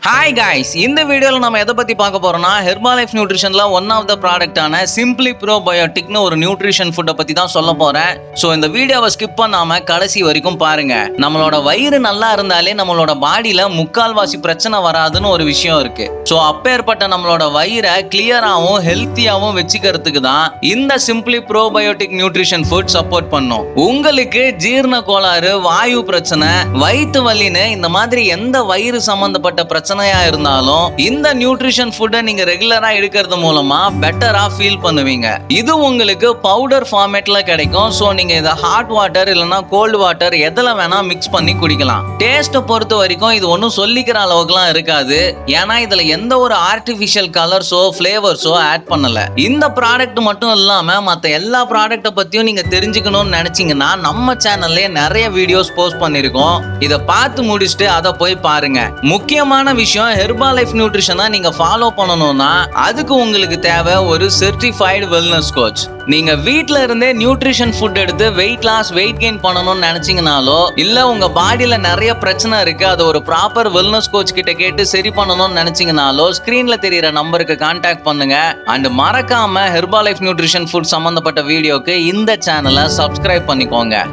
Hi guys, இந்த வீடியோவில் நம்ம எதை பற்றி பார்க்க போகிறோம்னா ஹெர்பாலைஃப் நியூட்ரிஷனில் ஒன் ஆஃப் த ப்ராடக்டான சிம்பிளி ப்ரோபயோட்டிக்னு ஒரு நியூட்ரிஷன் ஃபுட்டை பற்றி தான் சொல்ல போகிறேன். ஸோ இந்த வீடியோவை ஸ்கிப் பண்ணாமல் கடைசி வரைக்கும் பாருங்கள். நம்மளோட வயிறு நல்லா இருந்தாலே நம்மளோட பாடியில் முக்கால்வாசி பிரச்சனை வராதுன்னு ஒரு விஷயம் இருக்குது. ஸோ அப்பேற்பட்ட நம்மளோட வயிறை கிளியராகவும் ஹெல்த்தியாகவும் வச்சுக்கிறதுக்கு தான் இந்த simply probiotic nutrition food support பண்ணும். உங்களுக்கு ஜீரண கோளாறு, வாயு பிரச்சனை, வயிற்று வலின்னு இந்த மாதிரி எந்த வயிறு சம்பந்தப்பட்ட பிரச்சனையா இருந்தாலும் இந்த நியூட்ரிஷன் ஃபுட்டை நீங்க ரெகுலரா எடுக்கிறது மூலமா பெட்டரா ஃபீல் பண்ணுவீங்க. இது உங்களுக்கு பவுடர் ஃபார்மேட்ல கிடைக்கும். சோ நீங்க இதை ஹாட் வாட்டர் இல்லைன்னா கோல்டு வாட்டர் எதுல வேணா மிக்ஸ் பண்ணி குடிக்கலாம். டேஸ்ட்டை பொறுத்த வரைக்கும் இது ஒன்றும் சொல்லிக்கிற அளவுக்குலாம் இருக்காது. ஏன்னா இதுல எந்த ஒரு ஆர்டிஃபிஷியல் கலர்ஸோ ஃபிளேவர்ஸோ ஆட் பண்ணல. இந்த ப்ராடக்ட் மட்டும் இல்லாம மற்ற எல்லா ப்ராடக்ட்டை பத்தியும் நீங்க தெரிஞ்சுக்கணும்னு நினைச்சீங்கன்னா நம்ம சேனல்லே நிறைய வீடியோஸ் போஸ்ட் பண்ணிருக்கோம். இதை பார்த்து முடிச்சுட்டு அதை போய் பாருங்க. முக்கியமான விஷயம், ஹெர்பாலைஃப் நியூட்ரிஷனை நீங்க ஃபாலோ பண்ணணும்னா அதுக்கு உங்களுக்கு தேவை ஒரு சர்டிஃபைடு வெல்னஸ் கோச். நீங்க வீட்ல இருந்தே நியூட்ரிஷன் ஃபுட் எடுத்து வெயிட் லாஸ், வெயிட் கெயின் பண்ணணும்னு நினைச்சீங்கனாலோ இல்ல உங்க பாடியில நிறைய பிரச்சனை இருக்கு, அது ஒரு ப்ராப்பர் வெல்னஸ் கோச் கிட்ட கேட்டு சரி பண்ணணும்னு நினைச்சீங்கனாலோ ஸ்கிரீன்ல தெரியுற நம்பருக்கு கான்டாக்ட் பண்ணுங்க. அண்ட் மறக்காம ஹெர்பாலைஃப் நியூட்ரிஷன் ஃபுட் சம்பந்தப்பட்ட வீடியோக்கு இந்த சேனலை சப்ஸ்கிரைப் பண்ணிக்கோங்க.